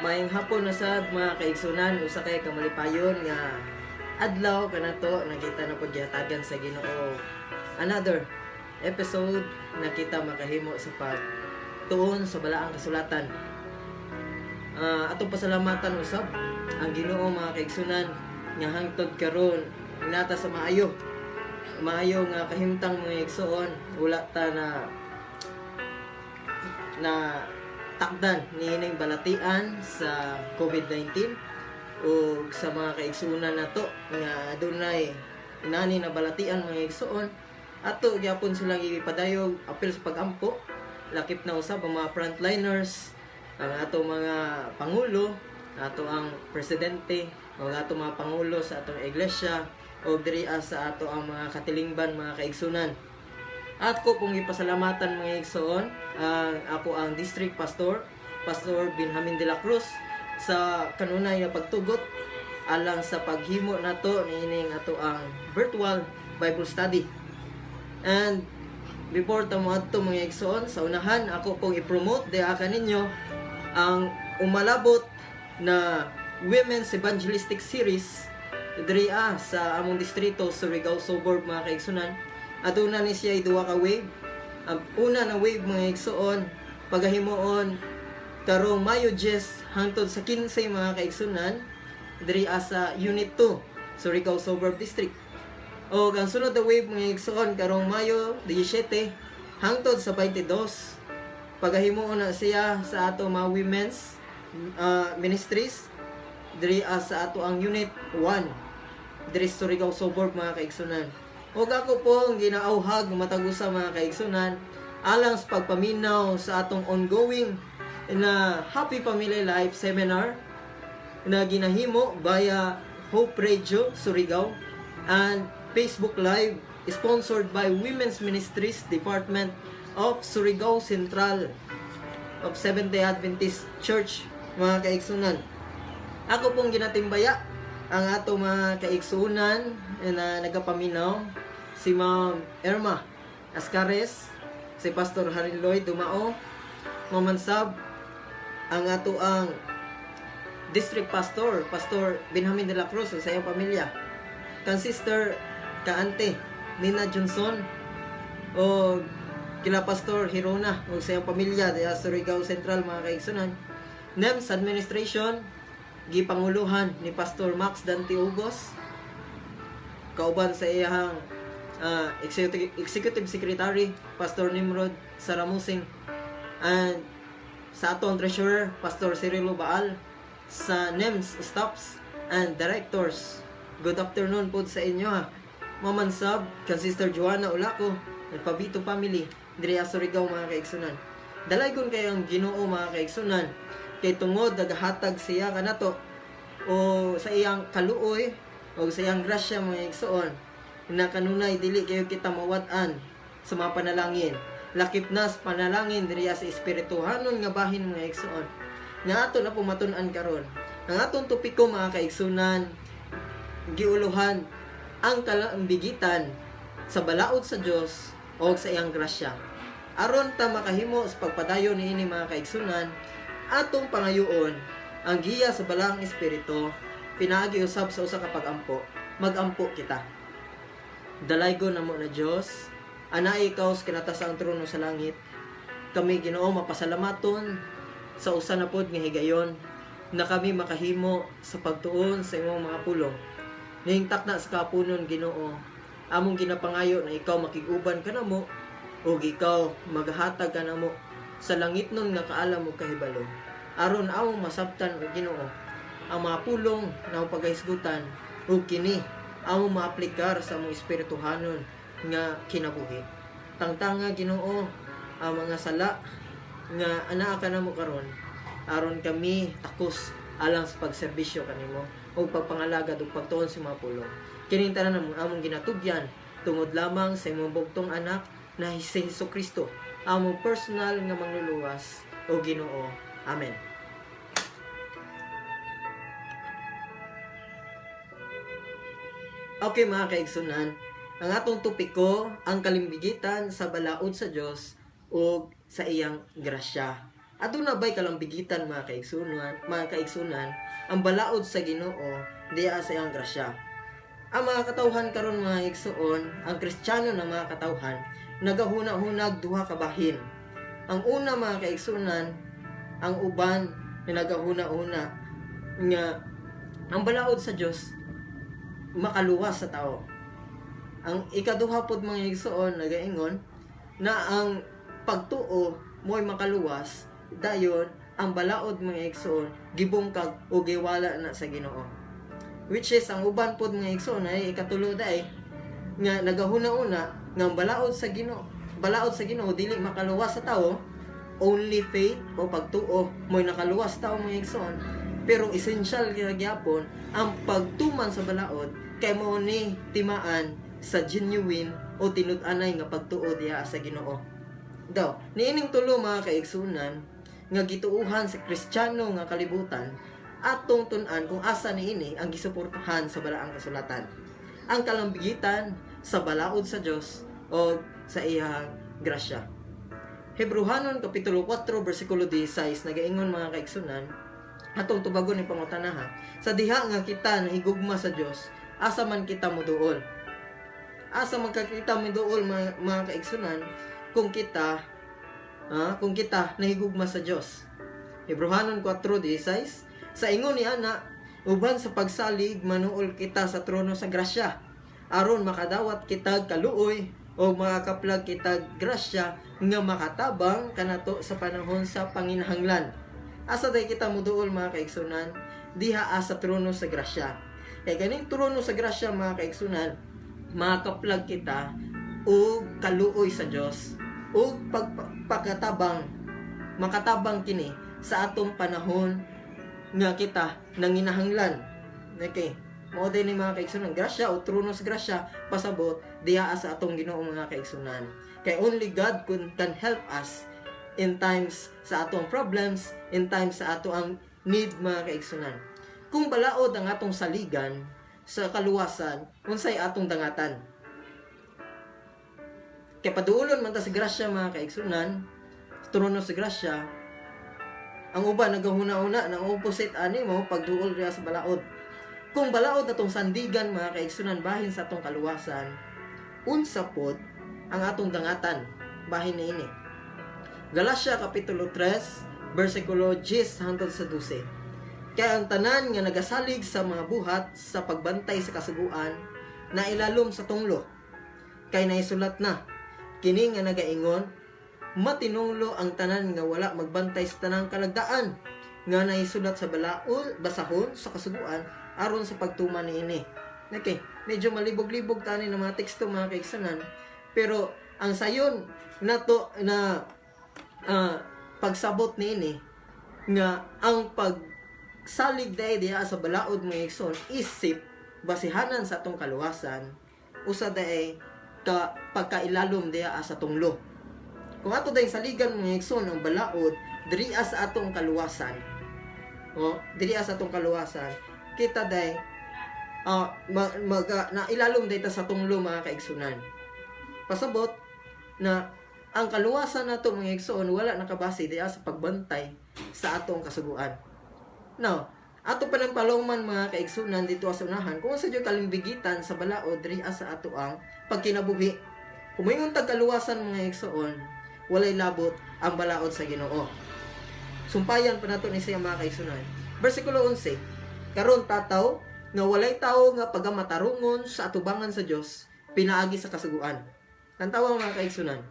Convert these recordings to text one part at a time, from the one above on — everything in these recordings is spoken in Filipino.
Maayong hapon na sad mga kaigsunan, usa kay kamalipayon nga adlaw kanato nakita na pud gihatagan sa Ginoo. Another episode na kita makahimo sa pagtuon sa balaang kasulatan. Atong pasalamatan usab ang Ginoo mga kaigsunan nga hangtod karon inata sa maayo. Maayo nga kahimtang mga igsoon, wala ta na takdan niining balatian sa COVID-19 o sa mga kaigsunan nato nga adunay inani na balatian mga igsoon ato gyapon silang ipadayog apil sa pagampo lakip na usab ang mga frontliners, ang ato mga pangulo, ato ang presidente o ato mga pangulo sa atong iglesia o diri sa ato ang mga katilingban mga kaigsunan. At ko pong ipasalamatan mga igsoon, ako ang District Pastor, Pastor Benjamin de la Cruz, sa kanunay na pagtugot alang sa paghimo nato niining ato ang virtual Bible study. And before tamo adto mga igsoon, sa unahan ako pong i-promote diha kaninyo ang umalabot na Women's Evangelistic Series diri sa among distrito Surigao Suburb mga kaigsunan. Aduna ni siya duha ka wave. Ang una na wave mga igsoon pagahimuon karong Mayo 10 hangtod sa 15 mga kaigsunan diri sa Unit 2 Surigao Suburb District. O ang sunod na wave mga igsoon karong Mayo 17 hangtod sa 22 pagahimuon na siya sa ato mga women's ministries diri sa ato ang Unit 1 diri sa Surigao Suburb mga kaigsunan. O ako po ang ginaauhag matag usa mga kaigsunan alang sa pagpaminaw sa atong ongoing na Happy Family Life Seminar na ginahimo via Hope Radio Surigao and Facebook Live sponsored by Women's Ministries Department of Surigao Central of Seventh-day Adventist Church mga kaigsunan. Ako pong ginatimbaya ang ato mga kaigsunan na nagapaminaw, si Ma'am Irma Ascares, si Pastor Harin Lloyd Dumao, mamansab ang ato ang District Pastor, Pastor Benjamin de la Cruz sa iyang pamilya, kan Sister Kaante Nina Johnson, o kila Pastor Hirona o sa iyang pamilya sa Surigao Central mga kaigsunan. NEMS Administration gipanguluhan ni Pastor Max Dante Ugos, kauban sa iyang Executive Secretary Pastor Nimrod Saramusing, and sa atong Treasurer Pastor Cirilo Baal, sa NEMS staffs and directors. Good afternoon po sa inyo mamansab kan Sister Joanna Olaco and Pabito family diri sa Surigao mga kaigsunan. Dalaygon kayo ang Ginoo mga kaigsunan kay tungod nagahatag siya kanato o sa iyang kaluoy o sa iyang grasya mga igsoon na kanunay dili kayo kita mawat-an sa mga panalangin. Lakip na sa panalangin diri sa espirituhanon nga bahin mga igsoon nga ato na pumatun-an karon. Ang atong topiko mga kaigsunan giuluhan ang kalambigitan sa balaod sa Dios o sa iyang grasya. Aron ta makahimo sa pagpadayon niini mga kaigsunan, atong pangayoon ang giya sa balaang espiritu pinaagi usab sa usa ka pagampo. Magampo kita. Dalaygon namo na Dios, anay ikaw sa kinatasang trono sa langit. Kami Ginoo mapasalamaton sa usa na pod nga higayon na kami makahimo sa pagtuon sa imong mga pulong. Nihingtak na sa kapunon Ginoo, among ginapangayo na ikaw makiguban kanamo ug ikaw maghatag kanamo sa langit nun nga kaalam mo kahibalo. Aron among masabtan o Ginoo ang mga pulong na paghisgutan ug kini among maaplikar sa among espirituhanon nga kinabuhi. Tangtanga Ginoo ang mga sala nga anaa kanamo karon aron kami takos alang sa pagserbisyo kanimo ug pagpangalagad ug pagtuon sa mga pulong. Kining tanan among ginatugyan tungod lamang sa imong bugtong anak na si Jesucristo, among personal nga mangluluwas o Ginoo. Amen. Okay mga kaigsunan, ang atong topiko ang kalimbigitan sa balaod sa Dios o sa iyang grasya. Aduna ba'y kalambigitan mga kaigsunan, ang balaod sa Ginoo diya sa iyang grasya. Ang mga katawhan karon mga igsuon, ang Kristiyano na mga katawhan, nagahuna-hunag duha ka bahin. Ang una mga kaigsunan, ang uban na nagahuna-una nga ang balaod sa Dios makaluwas sa tao. Ang ikaduha pod mga igsuon nagaingon na ang pagtuo mo'y makaluwas dayon ang balaod mga igsoon gibungkag o giwala na sa Ginoo, which is ang uban pod mga igsoon ay ikatulo day nga nagahuna-una nga ang balaod sa Ginoo dili makaluwas sa tao. Only faith o pagtuo mo'y nakaluwas tao mga igsoon, pero essential gyapon ang pagtuman sa balaod kay mao ni timaan sa genuine o tinud-anay nga pagtuo diha sa Ginoo. Daw niining tulo mga kaigsunan nga gituuhan sa Kristiyano nga kalibutan atong tun-an kung asa niini ang gisuportahan sa balaang kasulatan, ang kalambigitan sa balaod sa Dios o sa iyang grasya. Hebrehanon kapitulo 4 bersikulo 16 nagaingon mga kaigsunan atong tubagon ni pangutanaha, sa diha nga kita nahigugma sa Dios asa man kita moduol. Asa magkakita moduol mga kaigsunan kung kita nahigugma sa Dios. Hebrehanon 4:16 sa ingon ni ana uban sa pagsalig manuol kita sa trono sa grasya aron makadawat kitag kaluoy o makakaplag kitag grasya nga makatabang kanato sa panahon sa panginahanglan. Asa day kita moduol mga kaigsunan? Diha sa trono sa grasya. Kay kaning trono sa grasya mga kaigsunan, makakaplag kita o kaluoy sa Dios o makatabang kini sa atong panahon nga kita nanginahanglan. Okay, mao din ni mga kaigsunan, grasya o trono sa grasya pasabot diha sa atong Ginoo mga kaigsunan. Kay only God can help us in times sa atong problems, in times sa ato ang need mga kaigsunan. Kung balaod ang atong saligan sa kaluwasan, unsay atong dangatan? Kaya paduulon man ta sa grasya mga kaigsunan, trono sa grasya, ang uban nagahuna-una ng opposite ani mo pagduol diha sa balaod. Kung balaod atong sandigan mga kaigsunan bahin sa atong kaluwasan, unsa pod ang atong dangatan bahin na ini. Galatia kapitulo 3 bersikulo 10 hangtod sa 12. Kaya ang tanan nga nagasalig sa mga buhat sa pagbantay sa kasuguan na ilalom sa tunglo, kay naisulat na kini nga nagaingon, matinunglo ang tanan nga wala magbantay sa tanang kalagdaan nga naisulat sa balaod basahon sa kasuguan aron sa pagtuman niini. Okay, medyo malibog-libog tani ng mga teksto mga kaigsunan, pero ang sayon nato na pagsabot niini nga ang pagsalig diha sa balaod mga igsoon isip basihanan sa atong kaluwasan usa daay pagkailalom diha sa tunglo. Kung ato day saligan mga igsoon ang balaod diri sa atong kaluwasan, diri sa atong kaluwasan, kita day na ilalom dito sa tunglo mga kaigsunan. Pasabot na ang kaluwasan nato mga igsoon wala nakabase diya sa pagbantay sa atong kasuguan. Now, ato pa ng palongman mga kaigsunan dito sa unahan kung sa kalimbigitan sa balaod diri sa ato ang pagkinabuhi. Kung mayong tagkaluwasan mga igsoon, walay labot ang balaod sa Ginoo. Sumpayan pa nato ni siya mga kaigsunan. Bersikulo 11. Karon tataw nga walay tawo nga pagamatarungon sa atubangan sa Dios pinaagi sa kasuguan. Tantawa mga kaigsunan,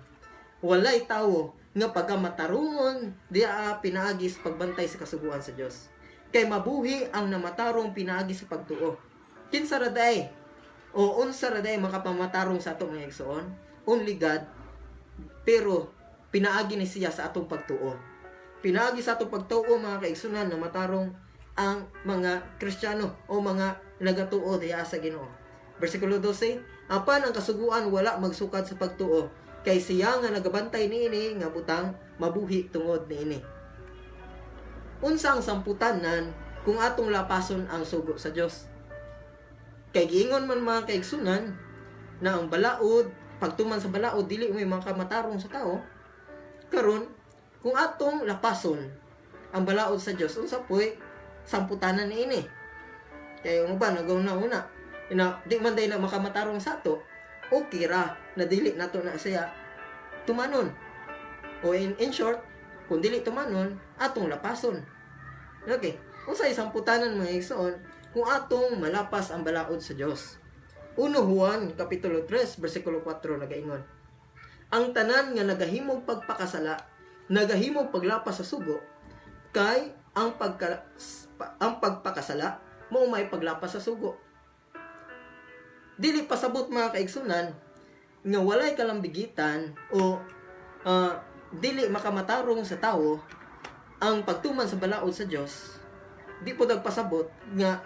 walay tawo nga pagamatarungon diya pinaagi sa pagbantay sa kasuguan sa Dios. Kay mabuhi ang namatarong pinaagi sa pagtuo. Kinsa ra day o unsa ra day makapamatarong sa ato mga igsoon? Only God. Pero pinaagi ni siya sa atong pagtuo. Pinaagi sa atong pagtuo mga kaigsunan na matarong ang mga Kristiyano o mga nagatuo diya sa Ginoo. Bersikulo 12, apan ang kasuguan wala magsukad sa pagtuo, kay siya nga nagabantay niini nga butang mabuhi tungod niini. Unsa ang samputanan kung atong lapason ang sugo sa Dios? Kay giingon man mga kaigsunan na ang balaod, pagtuman sa balaod dili may makamatarong sa tao. Karon kung atong lapason ang balaod sa Dios, unsa poy samputanan niini. Kaya yung ba nagaw na una, di man day na makamatarong sa ato, okay ra na dili nato na siya tumanon. O in short, kung dili tumanon, atong lapason. Okay, unsa isang putanan mga igsoon, kung atong malapas ang balaod sa Dios. 1 Juan kapitulo 3 bersikulo 4 nagaingon, ang tanan nga nagahimog pagpakasala, nagahimog paglapas sa sugo, kay ang pagpakasala mao may paglapas sa sugo. Dili pasabot mga kaigsunan nga walay kalambigitan o dili makamatarong sa tawo ang pagtuman sa balaod sa Dios. Di po nagpasabot nga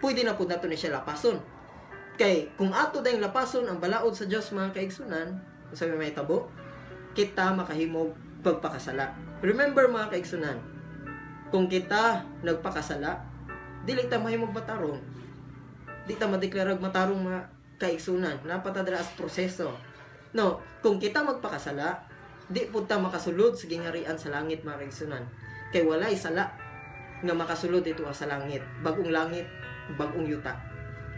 pwede na po nato ni siya lapason. Kay kung ato dayong lapason ang balaod sa Dios mga kaigsunan, sabi may tabo, kita makahimog pagpakasala. Remember mga kaigsunan, kung kita nagpakasala, dili ta mahimog matarong. Di ta madeklarag matarong mga kaigsunan. Napatadra as proseso. No, kung kita magpakasala, di po ta makasulod sa gingharian sa langit mga kaigsunan. Kay walay sala nga makasulod dito sa langit. Bagong langit, bagong yuta.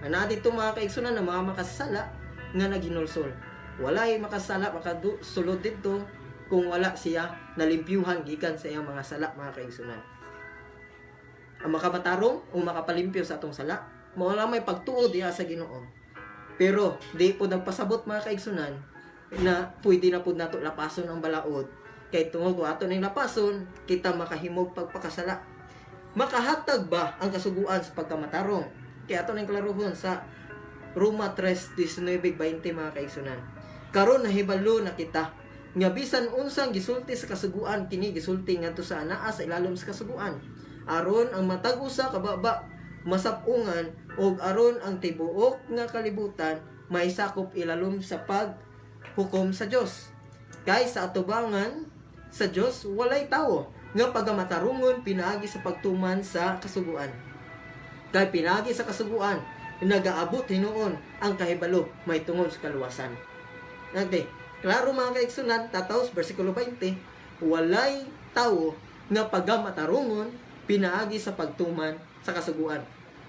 Na dito mga kaigsunan na mga makasala nga naghinulsol. Walay makasala, makasulod dito kung wala siya nalimpyuhan gikan sa iyang mga sala mga kaigsunan. Ang makamatarong o makapalimpyo sa atong sala, mawala may pagtuod diha sa Ginoo. Pero di po nagpasabot mga kaigsunan na pwede na po nato lapason ang balaod. Kay tungod ko ato ning lapason, kita makahimog pagpakasala. Makahatag ba ang kasuguan sa pagkamatarong? Kaya ato ning klaruhon sa Roma 3:19-20 mga kaigsunan. Karon nahibalo na kita nga bisan unsang gisulti sa kasuguan kini gisulti ngadto sa anaa sa ilalom sa kasuguan. Aron ang matag usa ka baba masapungan og aron ang tibuok nga kalibutan may sakop ilalom sa paghukom sa Dios. Kay sa atubangan sa Dios walay tawo nga pagamatarungon pinaagi sa pagtuman sa kasuguan. Kay pinaagi sa kasuguan nagaabot hinuon ang kahibalo may tungod sa kaluwasan. Okay, klaro mga kaigsunan, tataos bersikulo 20, walay tawo nga pagamatarungon pinaagi sa pagtuman sa kasuguan.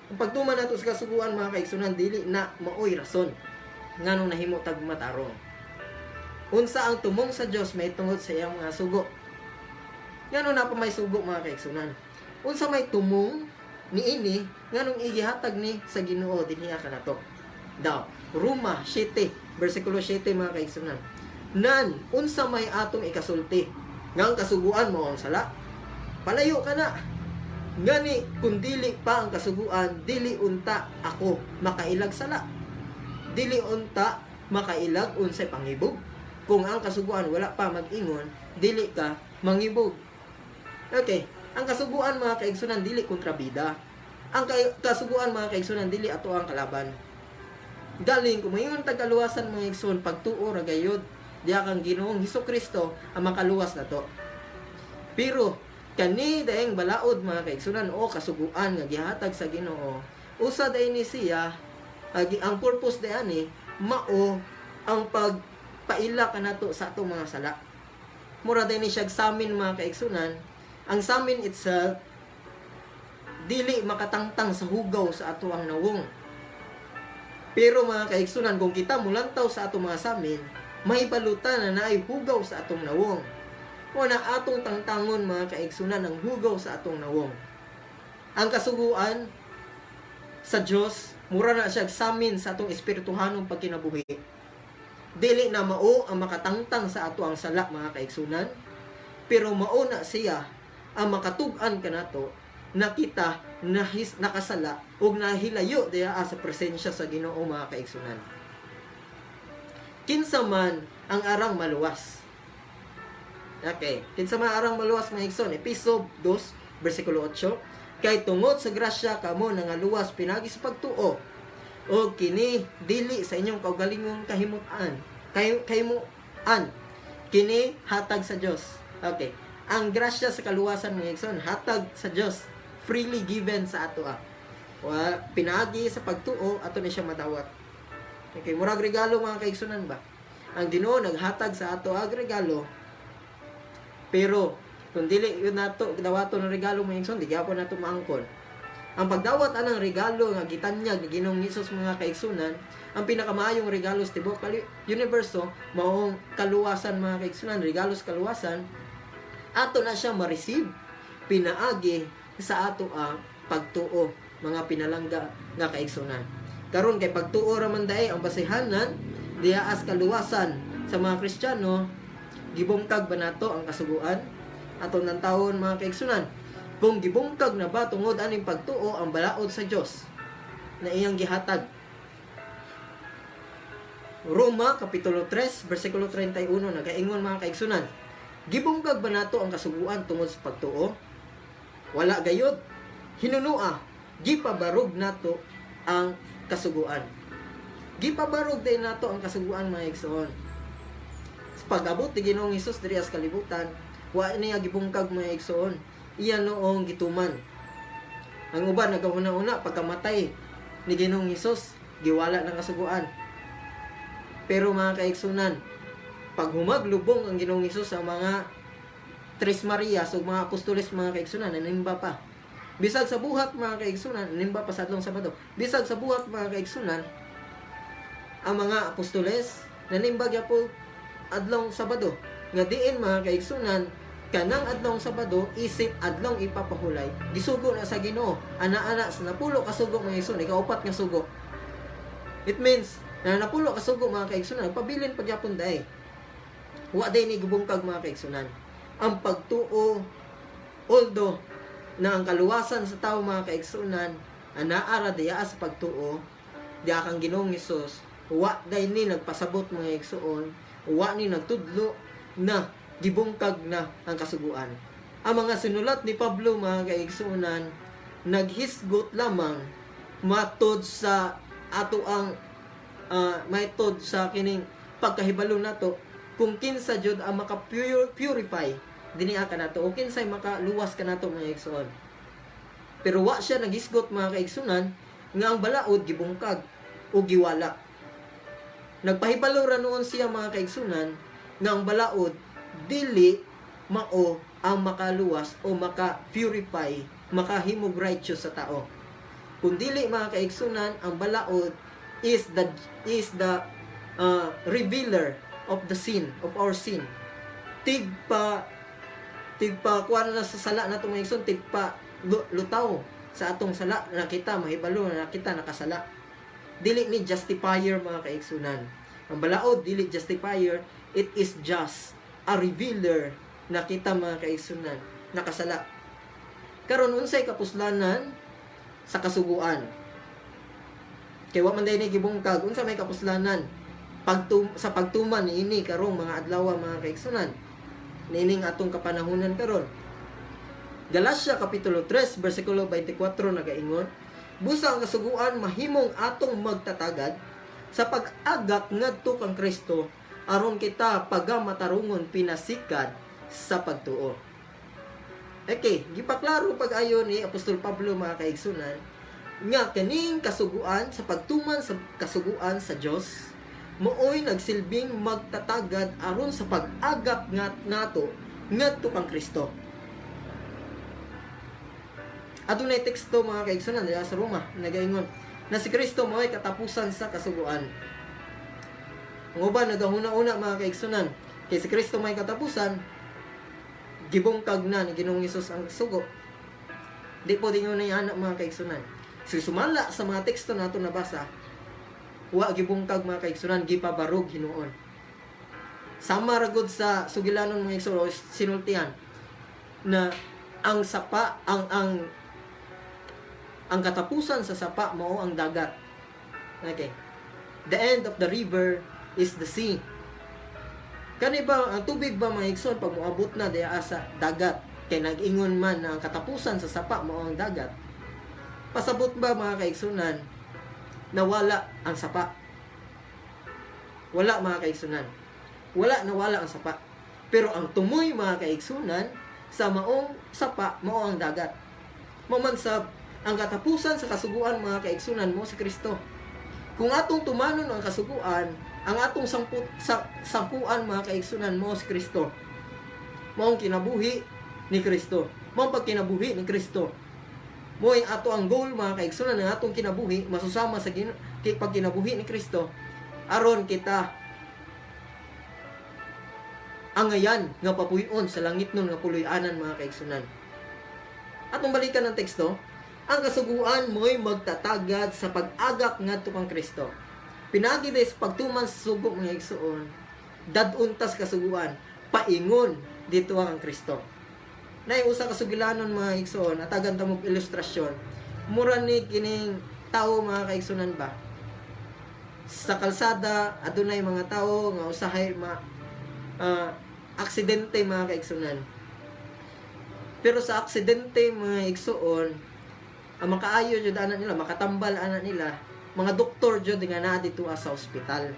Ang pagtuman nato sa kasuguan mga kaigsunan dili na maoy rason nganong nahimo tag matarong. Unsa ang tumong sa Dios may tungod sa iyang mga sugo. Ngano na pa may sugo mga kaigsunan. Unsa may tumong niini nganong igihatag ni sa Ginoo dinhiya kanato. Daw Roma 7 bersikulo 7 mga kaigsunan. Nan unsa may atong ikasulti ngang kasuguan mo ang sala, palayo ka na. Ngani kung dili pa ang kasuguan, dili unta ako makailag sala. Dili unta makailag unsay pangibog. Kung ang kasuguan wala pa mag-ingon, dili ka mangibog. Okay, ang kasuguan mga kaigsunan dili kontrabida. Ang kasuguan mga kaigsunan dili ato ang kalaban. Galing kung mayon tagaluwasan mga igsoon pagtuo ra gayud diha kang Ginoong Hesukristo ang makaluwas nato. Pero kani daing balaod mga kaigsunan o kasuguan nga gihatag sa Ginoo, usa day ni siya ang purpose day ani mao ang pagpaila kanato sa atong mga sala. Mura day ni siya samin mga kaigsunan, ang samin itself dili makatangtang sa hugaw sa ato ang nawong. Pero mga kaigsunan, kung kita mulantaw sa atong mga samin, mahibalutan na naay hugaw sa atong nawong. O na atong tangtangon mga kaigsunan ang hugaw sa atong nawong. Ang kasuguan sa Dios mura na siya samin sa atong espirituhanong pagkinabuhi. Dili na mao ang makatangtang sa ato ang sala mga kaigsunan, pero mao na siya ang makatug-an kanato na kita nakasala ug nahilayo diha sa presensya sa Ginoo mga kaigsunan. Kinsa man ang arang maluwas. Okay, kinsa man arang maluwas mga igsoon, Episo 2 bersikulo 8, kay tungod sa grasya kamo nangaluwas pinagi sa pagtuo o kini dili sa inyong kaugalingong kahimutan kini hatag sa Dios. Okay, ang grasya sa kaluwasan mga igsoon hatag sa Dios, freely given sa ato pinagi sa pagtuo ato ni siya madawat. Okay, murag regalo mga kaigsunan ba? Ang Ginoo naghatag sa ato ag regalo Pero kung dili yun nato dawaton ng regalo mga igsoon, di gyapon nato maangkon. Ang pagdawat anang regalo nga gitanyag ni Ginoong Hesus mga kaigsunan, ang pinakamaayong regalo sa tibuok universo maong kaluwasan mga kaigsunan, regalo sa kaluwasan, ato na siya ma-receive pinaagi sa ato ang pagtuo mga pinalangga nga kaigsunan. Karon kay pagtuo ra man dae ang basihanan diha as kaluwasan sa mga Kristiyano, gibungkag ba nato ang kasuguan aton ng taon mga kaigsunan? Kung gibungkag na ba tungod aning pagtuo ang balaod sa Dios na iyang gihatag. Roma kapitulo 3 bersikulo 31 nagaingon mga kaigsunan, gibungkag ba nato ang kasuguan tungod sa pagtuo? Wala gayud. Hinunua, gipabarog nato ang kasuguan. Gipabarog din nato ang kasuguan mga igsoon. Sa pag-abot ni Ginoong Hesus diri sa kalibutan, wa niya gibungkag mga igsoon. Iyan noong gituman. Ang uban nagahuna-una pagkamatay ni Ginoong Hesus, giwala ng kasuguan. Pero mga kaigsunan, pag humaglubong ang Ginoong Hesus sa mga Tres Marias o mga apostoles mga kaigsunan, nanimba pa. Bisag sa buhat mga kaigsunan, nanimba pa sa adlong Sabado. Bisag sa buhat mga kaigsunan, ang mga apostoles nanimba gyapon adlong Sabado. Nga diin mga kaigsunan, kanang adlong Sabado isip adlong ipapahulay gisugo na sa Ginoo ana-ana sa napulo ka sugo mga igsoon, ikaupat nga sugo. It means na napulo ka sugo mga kaigsunan, pabilin pagyapon daay. Wa day ni gubungkag mga kaigsunan ang pagtuo, although na ang kaluwasan sa tao mga kaigsunan anaara diya sa pagtuo diya kang Ginoong Hesus, wa day ni nagpasabot mga igsoon, wa ni nagtudlo na gibungkag na ang kasuguan. Ang mga sinulat ni Pablo mga kaigsunan naghisgot lamang matod sa ato ang matod sa kining pagkahibalo nato kung kinsa jud ang maka-purify dinhi ka nato o kinsay makaluwas ka nato mga igsoon. Pero wa siya naghisgot mga kaigsunan nga ang balaod gibungkag o giwala. Nagpahibalo ra noon siya mga kaigsunan nga ang balaod dili mao ang makaluwas o maka-purify, makahimog righteous sa tao. Kung dili mga kaigsunan, ang balaod is the revealer of the sin, of our sin. Tigpa kuan na sa sala nato mga igsoon, tigpa lutaw sa atong sala na kita mahibalo na kita nakasala. Dili ni justifier mga kaigsunan. Ang balaod dili justifier, it is just a revealer na kita mga kaigsunan nakasala. Karon unsay kapuslanan sa kasuguan? Kay wa man day ni gibungkag unsa may kapuslanan sa pagtuman niini karong mga adlaw mga kaigsunan niining atong kapanahunan karon. Galacia kapitulo 3 bersikulo 24 nagaingon, busa ang kasuguan mahimong atong magtatagad sa pag-agak ngadto kang Kristo aron kita pagamatarungon pinasikad sa pagtuo. Okay, gipaklaro pag-ayon ni Apostol Pablo mga kaigsunan nga kaning kasuguan sa pagtuman sa kasuguan sa Dios mooy nagsilbing magtatagad aron sa pag-agap nato ngadto kang Kristo. Adunay teksto mga kaigsunan diha sa Roma nagaingon na si Kristo mooy katapusan sa kasuguan. Ang uban nagahuna-una mga kaigsunan, kay si Kristo may katapusan, gibungkag na ni Ginoong Hesus ang sugo. Di po din yun na yan mga kaigsunan. Si sumala sa mga teksto nato nabasa, wa gibungkag mga kaigsunan, gipabarog Hinuon. Sama ragod sa sugilanon mga igsoon sinultian na ang sapa ang katapusan sa sapa mao ang dagat. Okay. The end of the river is the sea. Kani ba ang tubig ba mga igsoon pag moabot na diha sa dagat kay nag-ingon man na ang katapusan sa sapa mao ang dagat? Pasabot ba mga kaigsunan na wala ang sapa? Wala mga kaigsunan. Nawala ang sapa. Pero ang tumoy mga kaigsunan sa maong sapa mao ang dagat. Mamansab ang katapusan sa kasuguan mga kaigsunan mo si Kristo. Kung atong tumanon ang kasuguan, ang atong sangkuan mga kaigsunan mo si Kristo. Maong kinabuhi ni Kristo. Maong pagkinabuhi ni Kristo. Mo'y ato ang goal mga kaigsunan ng atong kinabuhi masusama sa pagkinabuhi ni Kristo aron kita angayan nga papuyon sa langit nun nga puloy-anan mga kaigsunan. Atong balikan ng teksto, ang kasuguan mo'y magtatagad sa pag-agak ngadto kang Kristo. Pinagi sa pagtuman sa sugo mga igsoon, daduntas kasuguan, paingon dito ang Kristo. Nay usa ka sugilanon mga igsoon, atagan ta mo ilustrasyon. Mura ni kining tao mga kaigsunan ba? Sa kalsada adunay mga tao nga usahay aksidente mga kaigsunan. Pero sa aksidente mga igsoon, ang makaayo jud ana nila, makatambal ana nila, mga doktor jud nga naa dito sa ospital.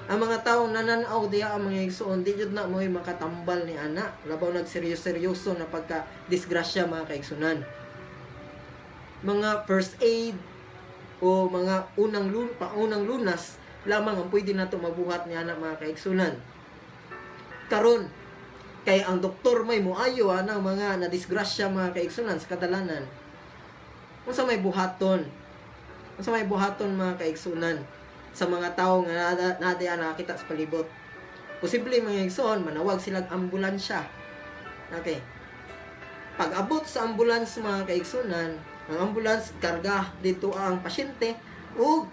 Ang mga taong nananaw diya ang mga igsoon, di jud na mo'y makatambal ni ana. Labaw nagseryoso na pagka-disgrasya mga kaigsunan. Mga first aid o mga unang lunas lamang ang pwede nato mabuhat ni ana mga kaigsunan. Karon kay ang doktor may muayo ana mga nadisgrasya mga kaigsunan sa kadalanan. Unsa may buhaton? Unsa may buhaton mga kaigsunan sa mga tao nga nadiya nakakita sa palibot? Posible mga igsoon manawag silang ambulansya. Okay. Pag abot sa ambulance mga kaigsunan, ang ambulance karga dito ang pasyente ug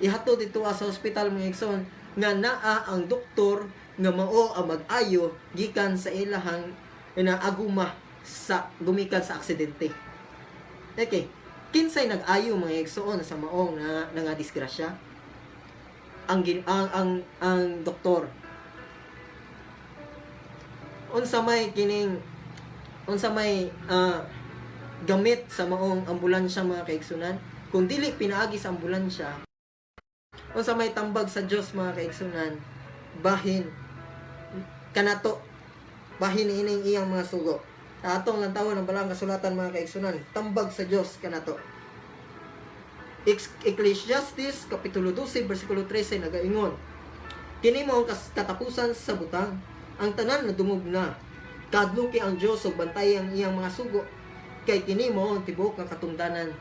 ihato dito sa ospital mga igsoon nga naa ang doktor nga mao ang mag-ayo gikan sa ilahang inaaguma sa gumikan sa aksidente. Okay. Kinsay nag-ayo mga igsoon sa maong nga disgrasya? Ang doktor. Unsa may gamit sa maong ambulansya mga kaigsunan, kung dili pinaagi sa ambulansya, unsa may tambag sa Dios mga kaigsunan, bahin kanato, bahin ining iyang mga sugo. Sa atong lantawan ng balang kasulatan mga kaigsunan, tambag sa Dios kanato. Ecclesiastes kapitulo 12 bersikulo 13 nagaingon, kini mao ang katapusan sa butang, ang tanan nadungog na, kadluki ang Dios ug bantay ang iyang mga sugo, kay kini mao ang tibuok nga katungdanan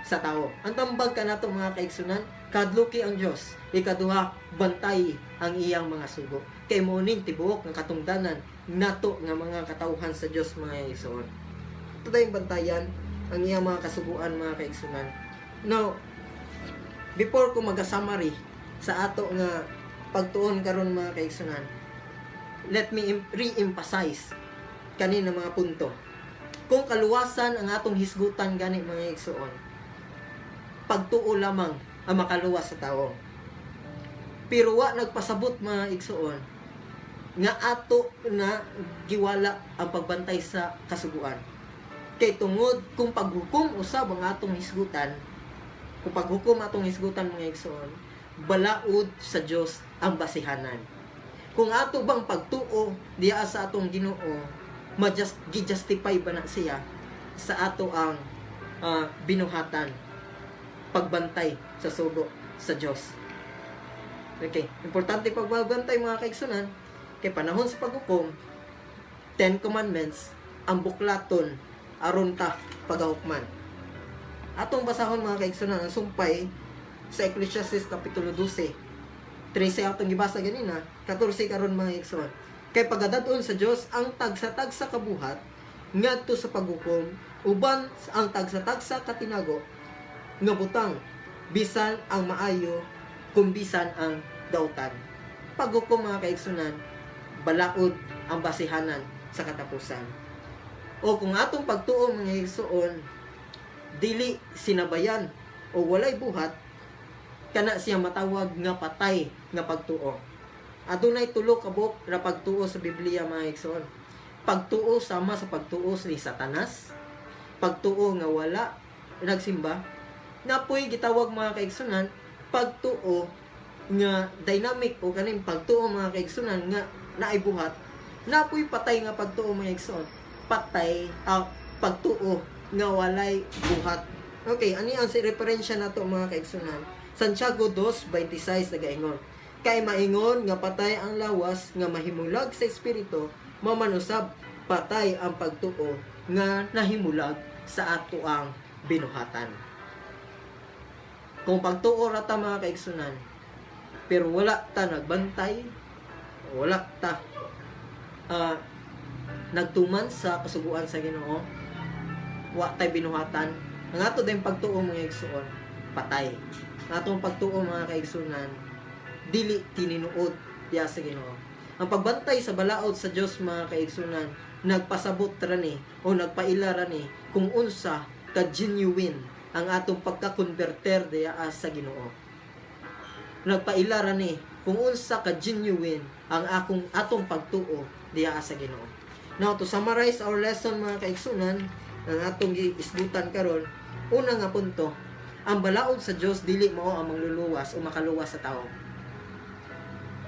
sa tao. Ang tambag kanato mga kaigsunan, kadluki ang Dios, ikaduha bantay ang iyang mga sugo, kay mao ning tibuok nga katungdanan nato nga mga katawhan sa Dios mga kaigsunan. Ito tayong bantayan ang iyang mga kasuguan mga kaigsunan. Now, before ko mag-summary sa ato nga pagtuon karon mga kaigsunan, let me re-emphasize kanina mga punto. Kung kaluwasan ang atong hisgutan gani mga igsoon, pagtuo lamang ang makaluwas sa tao. Pero wa nagpasabot mga igsoon nga ato na giwala ang pagbantay sa kasuguan. Kay tungod kung paghukom usab ang atong hisgutan, kung paghukom atong hisgutan mga igsoon, balaod sa Dios ang basihanan. Kung ato bang pagtuo diya sa atong Ginoo, gi-justify ba na siya sa ato ang binuhatan, pagbantay sa sugo sa Dios. Okay, importante pagbantay mga kaigsunan, kay panahon sa paghukom, 10 commandments ang buklaton aron ta pagahukman. Atong basahon mga kaigsunan ang sumpay sa Ecclesiastes kapitulo 12. 13 atong gibasa ganina, 14 karon mga igsoon. Kay pagadadon sa Dios ang tagsa-tagsa kabuhat ngadto sa paghukom, uban ang tagsa-tagsa katinago nga butang, bisan ang maayo kung bisan ang dautan. Paghukom mga kaigsunan, balaod ang basihanan sa katapusan. O kung atong pagtuo mga igsoon dili sinabayan o walay buhat, kana siya matawag nga patay nga pagtuo. Adunay tulo ka buok ra pagtuo sa Biblia mga igsoon. Pagtuo sama sa pagtuo ni Satanas, pagtuo nga wala nagsimba, napoy gitawag mga kaigsunan pagtuo nga dynamic o kaning pagtuo mga kaigsunan nga naay-buhat, napoy patay nga pagtuo mga igsoon. Patay pagtuo nga walay buhat. Okay, ani ang referensya nato mga kaigsunan? Santiago 2:26 nagaingon, kay maingon nga patay ang lawas nga mahimulag sa espiritu mamanusab patay ang pagtuo nga nahimulag sa ato ang binuhatan. Kung pagtuo rata mga kaigsunan, pero wala ta nagbantay, wala ta nagtuman sa kasuguan sa Ginoo, wa tay binuhatan, ang ato din pagtuo mga igsoon, patay. Ang atong pagtuo mga kaigsunan, dili tininuod ya sa Ginoo. Ang pagbantay sa balaod sa Dios mga kaigsunan, nagpasabot rani o nagpaila rani kung unsa ka genuine ang atong pagka-converter diya sa Ginoo. Nagpaila rani kung unsa ka genuine ang atong pagtuo diya sa Ginoo. Now to summarize our lesson mga kaigsunan, ang atong giisgutan karon, una nga punto, ang balaod sa Dios dili mao ang mangluluwas o makaluwas sa tao.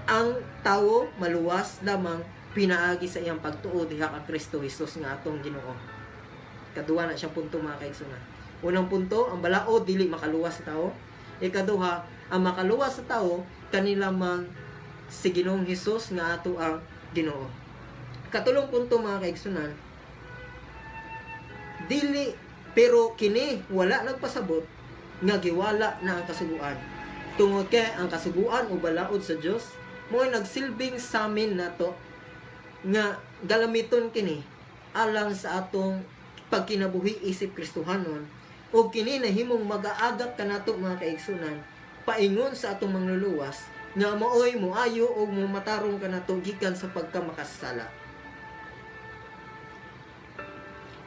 Ang tao maluwas lamang pinaagi sa iyang pagtuo diha kang Kristo Jesus nga atong Ginoo. Kaduha na siyang punto mga kaigsunan. Unang punto, ang balaod dili makaluwas sa tao. Ikaduha, ang makaluwas sa tao kanila mang si Ginoong Hesus nga ato ang Ginoo. Katulong punto mga kaigsunan, dili pero kini wala nagpasabot nga giwala na ang kasuguan. Tungod kay ang kasuguan o balaod sa Dios mo'y nagsilbing sa amin nato nga galamiton kini alang sa atong pagkinabuhi isip Kristohanon, o kini nahimong mag-aagak kanato mga kaigsunan paingon sa atong mangluluwas nga maoy moayo o matarong kanato gikan sa pagkamakasala.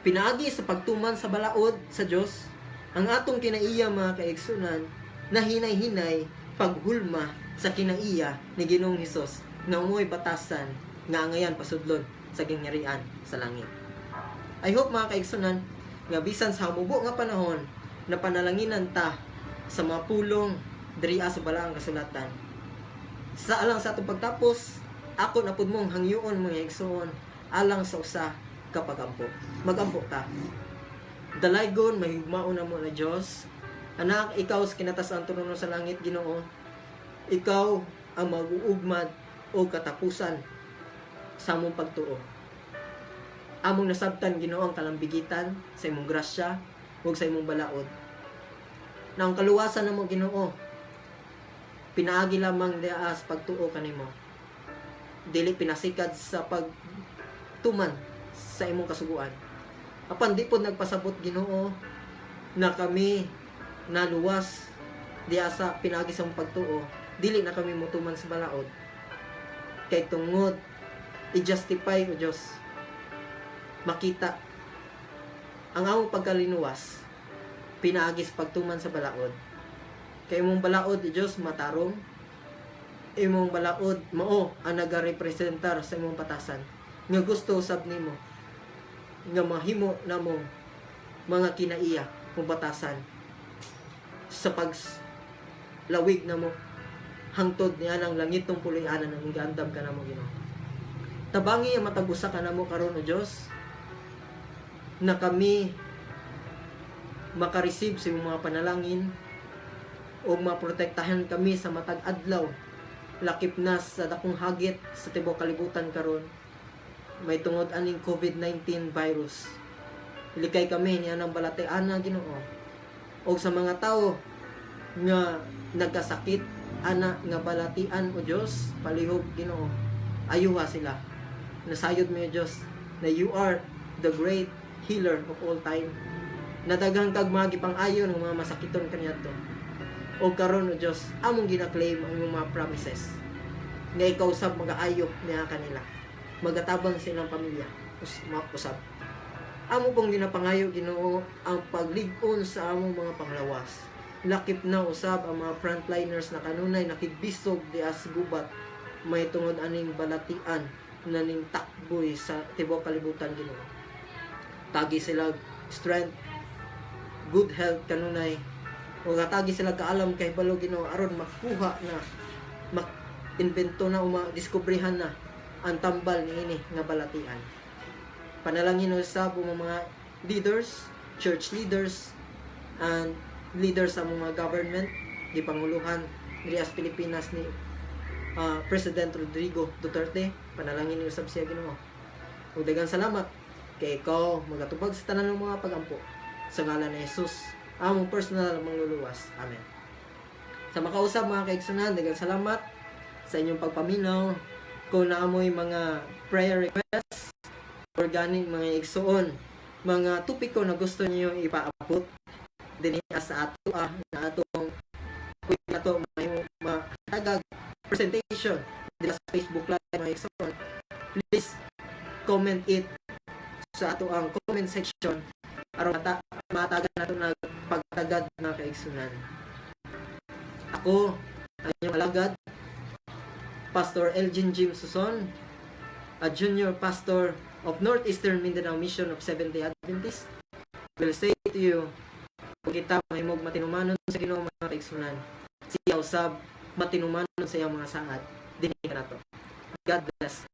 Pinaagi sa pagtuman sa balaod sa Dios ang atong kinaiya mga kaigsunan na hinay-hinay paghulma sa kinaiya ni Ginoong Hesus nga umoy batasan nga ngayon pasudlon sa gingharian sa langit. I hope mga kaigsunan nga bisan sa hamubo nga panahon na panalanginan ta sa mga pulong diri sa balaang kasulatan. Sa alang sa atong pagtapos, ako na pud mong hangyoon mga igsoon alang sa usa ka pagampo. Magampo ta. Dalaygon mahigmao na mo na Dios. Anak, ikaw sa kinatasan trono sa langit Ginoo. Ikaw ang mag-uugmad o katapusan sa among pagtuo. Among nasabtan Ginoo ang kalambigitan sa imong grasya ug sa imong balaod. Na ang kaluwasan namo Ginoo, pinaagi lamang diha sa pagtuo kanimo. Dili pinasikad sa pagtuman sa imong kasuguan. Apan di pod nagpasabot Ginoo na kami naluwas diha sa pinaagi sa imong pagtuo, dili na kami mutuman sa balaod. Kay tungod i-justify o Dios makita ang among pagkalinuwas pinaagi sa pagtuman sa balaod. Kay imong balaod Dios matarong, imong balaod mao ang nagarepresentar sa imong patasan nga gusto usab nimo nga mahimo namo mga kinaiya o batasan sa paglawig namo hangtod niya ng langit ng pulianan ng gandam ka namo Ginoo. Tabangi ang matag-usa ka namo karon o Dios na kami makareceive sa mga panalangin o maprotektahan kami sa matag adlaw lakip na sa dakong hagit sa tibuok kalibutan karon may tungod aning COVID-19 virus. Likay kami niya ng balatian na Ginoo o sa mga tao nga nagkasakit ana nga balatian o Dios palihog Ginoo, ayuha sila. Nasayod mo Dios na you are the great healer of all time. Nadaghang kag mga gipang-ayo ng mga masakiton kaniadto. O karon o Dios, among gina-claim ang imong mga promises. Nga ikaw sab mag-aayo niya kanila. Magatabang sa ilang pamilya. Usab. Amo pong ginapangayo Ginoo ang paglig-on sa among mga panglawas. Lakip na usab ang mga frontliners na kanunay nakigbisog di as gubat may tungod aning balatian na ning takboy sa tibuok kalibutan Ginoo. Tagi sila strength, good health kanunay o tagi sila kaalam kay balo Ginoo aron makuha na mak-invento na o ma-diskubrihan na ang tambal niini nga balatian. Panalangin usab ang mga leaders, church leaders, and leaders sa mga government, di panguluhan diri sa Pilipinas ni President Rodrigo Duterte. Panalangin usab siya Ginoo Ug daghang salamat kay ikaw magatubag sa tanan ng mga pagampo sa ngalan ni Jesus, among personal mangluluwas. Amen. Sa makausap mga kaigsunan, daghang salamat sa inyong pagpaminaw. Kung naamoy mga prayer requests or ganing mga igsuon, mga topiko na gusto niyo ipaabot dinhi sa ato na atong ato may matagag presentation dila sa Facebook Live mga igsuon, please comment it sa ato ang comment section aron matagan nato nagpagtagad mga kaigsunan. Ako ang inyong alagad, Pastor Elgin Jim Suson, a junior pastor of Northeastern Mindanao Mission of Seventh-day Adventists, will say to you, kung kita mahimog matinumanon sa Ginoo mga kaigsunan, siya usab matinumanon sa iyang mga saad dinhi kanato. God bless.